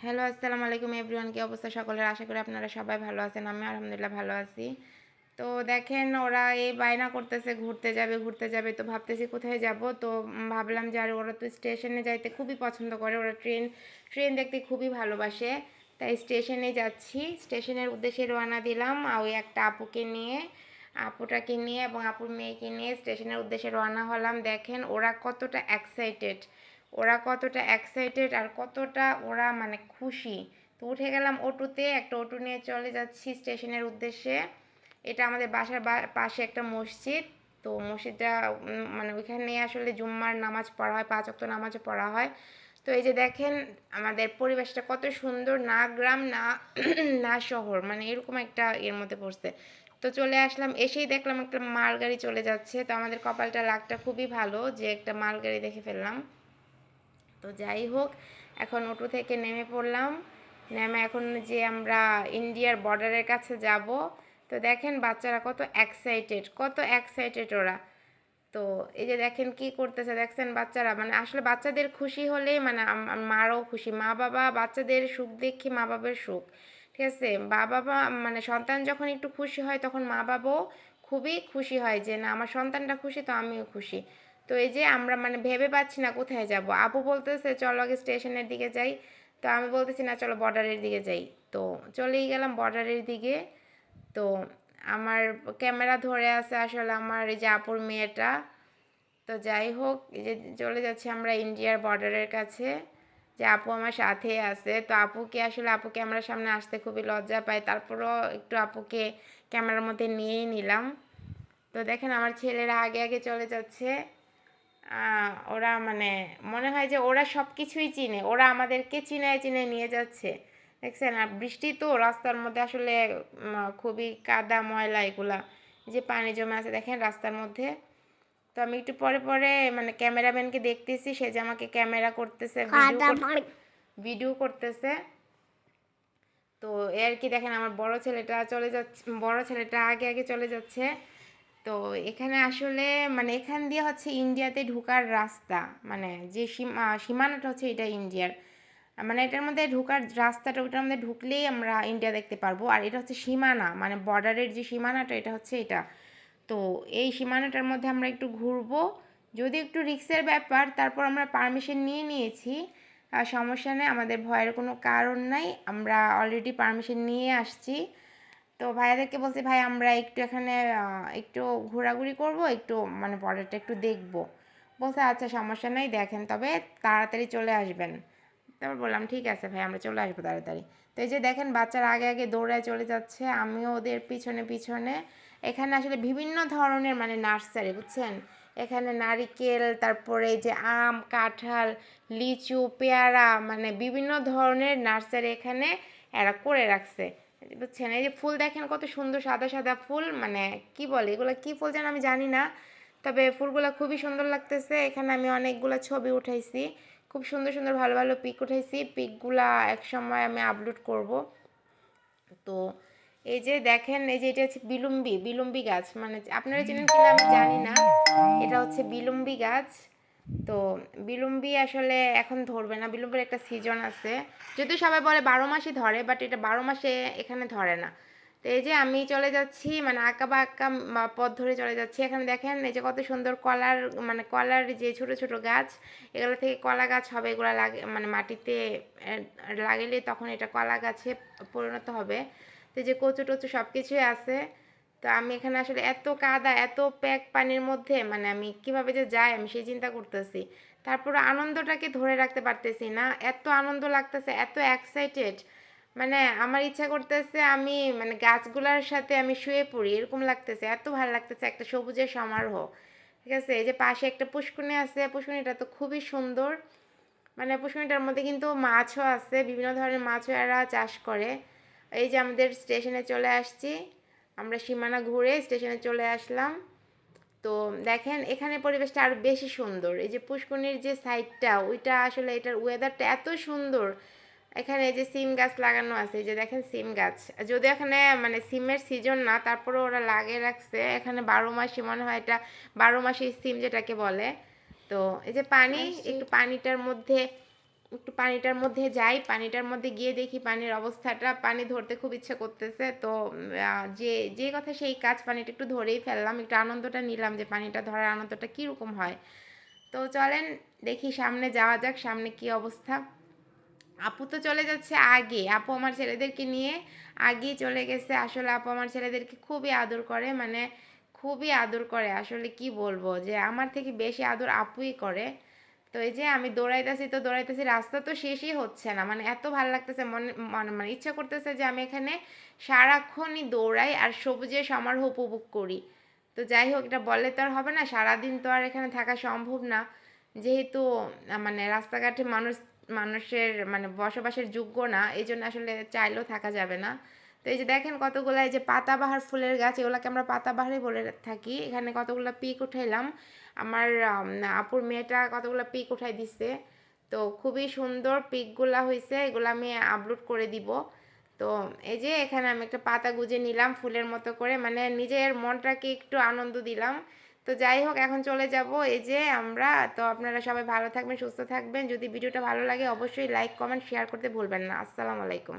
Hello, আসসালামু আলাইকুম everyone. কি অবস্থা সকলের? আশা করি আপনারা সবাই ভালো আছেন। আমি আলহামদুলিল্লাহ ভালো আছি। তো দেখেন ওরা এই বায়না করতেছে ঘুরতে যাবে। তো ভাবতেছি কোথায় যাব। তো ভাবলাম যে আর ওরা তো স্টেশনে যাইতে খুবই পছন্দ করে। ওরা ট্রেন দেখতে খুবই ভালোবাসে। তাই স্টেশনে যাচ্ছি। স্টেশনের উদ্দেশ্যে রওনা দিলাম। আর ওই একটা আপুটাকে নিয়ে এবং আপুর মেয়েকে নিয়ে স্টেশনের উদ্দেশ্যে রওনা হলাম। দেখেন ওরা কতটা এক্সাইটেড আর কতটা ওরা মানে খুশি। তো উঠে গেলাম অটোতে, একটা অটো নিয়ে চলে যাচ্ছি স্টেশনের উদ্দেশ্যে। এটা আমাদের বাসার পাশে একটা মসজিদ। তো মসজিদটা মানে ওইখানে আসলে জুম্মার নামাজ পড়া হয়, 5 ওয়াক্ত নামাজও পড়া হয়। তো এই যে দেখেন আমাদের পরিবেশটা কত সুন্দর, না গ্রাম না না শহর, মানে এরকম একটা এর মধ্যে পড়ছে। তো চলে আসলাম, এসেই দেখলাম একটা মালগাড়ি চলে যাচ্ছে। তো আমাদের কপালটা লাকটা খুবই ভালো যে একটা মালগাড়ি দেখে ফেললাম। তো যাই হোক, এখন অটো থেকে নেমে পড়লাম। নেমে এখন যে আমরা ইন্ডিয়ার বর্ডারের কাছে যাব। তো দেখেন বাচ্চারা কত এক্সাইটেড ওরা। তো এই যে দেখেন কি করতেছে, দেখছেন বাচ্চারা, মানে আসলে বাচ্চাদের খুশি হলেই মানে মারাও খুশি। মা বাবা বাচ্চাদের সুখ দেখি মা বাবার সুখ। ঠিক আছে, বাবা মানে সন্তান যখন একটু খুশি হয় তখন মা বাবাও খুবই খুশি হয় যে না আমার সন্তানটা খুশি তো আমিও খুশি। তো এই যে আমরা মানে ভেবে পাচ্ছি না কোথায় যাব। আপু বলতেছে চলো আগে স্টেশনের দিকে যাই। তো আমি বলতেছি না চলো বর্ডারের দিকে যাই। তো চলেই গেলাম বর্ডারের দিকে। তো আমার ক্যামেরা ধরে আছে আসলে আমার এই যে আপুর মেয়েটা। তো যাই হোক, এই যে চলে যাচ্ছি আমরা ইন্ডিয়ার বর্ডারের কাছে। যে আপু আমার সাথেই আছে। তো আপু ক্যামেরার সামনে আসতে খুবই লজ্জা পায়, তারপরও একটু আপুকে ক্যামেরার মধ্যে নিয়েই নিলাম। তো দেখেন আমার ছেলেরা আগে আগে চলে যাচ্ছে। ওরা মানে মনে হয় যে ওরা সব কিছুই চিনে, ওরা আমাদেরকে চিনায় চিনায় নিয়ে যাচ্ছে। দেখছেন, আর বৃষ্টি তো রাস্তার মধ্যে আসলে খুবই কাদা ময়লা এগুলা, যে পানি জমে আছে দেখেন রাস্তার মধ্যে। তো আমি একটু পরে পরে মানে ক্যামেরাম্যানকে দেখতেছি, সে যে আমাকে ক্যামেরা করতেছে, ভিডিও করতেছে। তো এর কি দেখেন আমার বড় ছেলেটা আগে আগে চলে যাচ্ছে। তো এখানে আসলে মানে এখান দিয়ে হচ্ছে ইন্ডিয়াতে ঢোকার রাস্তা, মানে যে সীমানাটা হচ্ছে এটা ইন্ডিয়ার, মানে এটার মধ্যে ঢোকার রাস্তাটা, ওটার মধ্যে ঢুকলেই আমরা ইন্ডিয়া দেখতে পারবো। আর এটা হচ্ছে সীমানা, মানে বর্ডারের যে সীমানাটা এটা হচ্ছে এটা। তো এই সীমানাটার মধ্যে আমরা একটু ঘুরবো, যদি একটু রিস্কের ব্যাপার, তারপর আমরা পারমিশন নিয়ে নিয়েছি। আর সমস্যা নেই, আমাদের ভয়ের কোনো কারণ নাই, আমরা অলরেডি পারমিশন নিয়ে আসছি। তো ভাইয়াদেরকে বলছি ভাই আমরা একটু এখানে একটু ঘোরাঘুরি করব, একটু মানে বর্ডারটা একটু দেখবো। বলছে আচ্ছা সমস্যা নাই, দেখেন তবে তাড়াতাড়ি চলে আসবেন। তারপর বললাম ঠিক আছে ভাই আমরা চলে আসবো তাড়াতাড়ি। তো এই যে দেখেন বাচ্চারা আগে আগে দৌড়ায় চলে যাচ্ছে, আমিও ওদের পিছনে পিছনে। এখানে আসলে বিভিন্ন ধরনের মানে নার্সারি, বুঝছেন, এখানে নারিকেল, তারপরে এই যে আম, কাঁঠাল, লিচু, পেয়ারা, মানে বিভিন্ন ধরনের নার্সারি এখানে এরা করে রাখছে। বুঝছেন, এই যে ফুল দেখেন কত সুন্দর সাদা সাদা ফুল, মানে কি বলে এগুলো, কি ফুল যেন আমি জানি না। তবে ফুলগুলো খুবই সুন্দর লাগতেছে। এখানে আমি অনেকগুলো ছবি উঠাইছি, খুব সুন্দর সুন্দর ভালো ভালো পিক উঠাইছি। পিকগুলা এক সময় আমি আপলোড করব। তো এই যে দেখেন, এই যে এটা হচ্ছে বিলম্বি গাছ, মানে আপনারা চেনেন কিনা আমি জানি না। এটা হচ্ছে বিলম্বি গাছ। তো বিলম্বি আসলে এখন ধরবে না, বিলম্বির একটা সিজন আছে। যদিও সবাই বলে 12 মাসই ধরে, বাট এটা 12 মাসে এখানে ধরে না। তো এই যে আমি চলে যাচ্ছি মানে আঁকা বাঁকা পথ ধরে চলে যাচ্ছি। এখানে দেখেন এই যে কত সুন্দর কলার, মানে কলার যে ছোট ছোট গাছ, এগুলো থেকে কলা গাছ হবে। এগুলো লাগে মানে মাটিতে লাগাইলে তখন এটা কলা গাছে পরিণত হবে। তো এই যে কচু টচু সব কিছুই আছে। তো আমি এখানে আসলে এত কাদা, এত প্যাক পানির মধ্যে মানে আমি কিভাবে যে যাই আমি সেই চিন্তা করতেছি। তারপরে আনন্দটাকে ধরে রাখতে পারতেছি না, এত আনন্দ লাগতেছে, এত এক্সাইটেড। মানে আমার ইচ্ছা করতেছে আমি মানে গাছগুলার সাথে আমি শুয়ে পড়ি, এরকম লাগতেছে, এত ভালো লাগতেছে, একটা সবুজের সমারোহ। ঠিক আছে, এই যে পাশে একটা পুষ্করিণী আছে, পুষ্করিণীটা তো খুবই সুন্দর। মানে পুষ্করিণীটার মধ্যে কিন্তু মাছও আছে, বিভিন্ন ধরনের মাছও এরা চাষ করে। এই যে আমাদের স্টেশনে চলে আসছি, আমরা সীমানা ঘুরে স্টেশনে চলে আসলাম। তো দেখেন এখানে পরিবেশটা আরও বেশি সুন্দর। এই যে পুষ্করিণীর যে সাইডটা ওইটা আসলে এটার ওয়েদারটা এত সুন্দর। এখানে এই যে সিম গাছ লাগানো আছে, এই যে দেখেন সিম গাছ, যদিও এখানে মানে সিমের সিজন না, তারপরে ওরা লাগিয়ে রাখছে এখানে 12 মাসই মনে হয় এটা, 12 মাসি সিম যেটাকে বলে। তো এই যে পানি, একটু পানিটার মধ্যে একটু পানিটার মধ্যে যাই, পানিটার মধ্যে গিয়ে দেখি পানির অবস্থাটা, পানি ধরতে খুব ইচ্ছে করতেছে। তো যে কথা সেই কাজ, পানিটা একটু ধরেই ফেললাম, একটু আনন্দটা নিলাম যে পানিটা ধরার আনন্দটা কীরকম হয়। তো চলেন দেখি সামনে যাওয়া যাক, সামনে কি অবস্থা। আপু তো চলে যাচ্ছে আগে, আপু আমার ছেলেদেরকে নিয়ে আগেই চলে গেছে। আসলে আপু আমার ছেলেদেরকে খুবই আদর করে, মানে খুবই আদর করে। আসলে কি বলবো, যে আমার থেকে বেশি আদর আপুই করে। তো এই যে আমি দৌড়াইতেছি তো দৌড়াইতেছি, রাস্তা তো শেষই হচ্ছে না, মানে এত ভালো লাগতেছে, মনে মানে মানে ইচ্ছা করতেছে যে আমি এখানে সারাক্ষণই দৌড়াই আর সবুজের সমারোহ উপভোগ করি। তো যাই হোক, এটা বললে তো আর হবে না, সারাদিন তো আর এখানে থাকা সম্ভব না, যেহেতু মানে রাস্তাঘাটে মানুষের মানে বসবাসের যোগ্য না, এই জন্য আসলে চাইলেও থাকা যাবে না। তো এই যে দেখেন কতগুলো এই যে পাতাবাহার ফুলের গাছ, এগুলোকে আমরা পাতাবাহারই বলে থাকি। এখানে কতগুলো পিক উঠাইলাম, আমার আপুর মেয়েটা কতগুলো পিক উঠাই দিচ্ছে। তো খুবই সুন্দর পিকগুলা হয়েছে, এগুলো আমি আপলোড করে দিব। তো এই যে এখানে আমি একটা পাতা গুজে নিলাম ফুলের মতো করে, মানে নিজের মনটাকে একটু আনন্দ দিলাম। তো যাই হোক, এখন চলে যাব এই যে আমরা। তো আপনারা সবাই ভালো থাকবেন, সুস্থ থাকবেন। যদি ভিডিওটা ভালো লাগে অবশ্যই লাইক কমেন্ট শেয়ার করতে ভুলবেন না। আসসালামু আলাইকুম।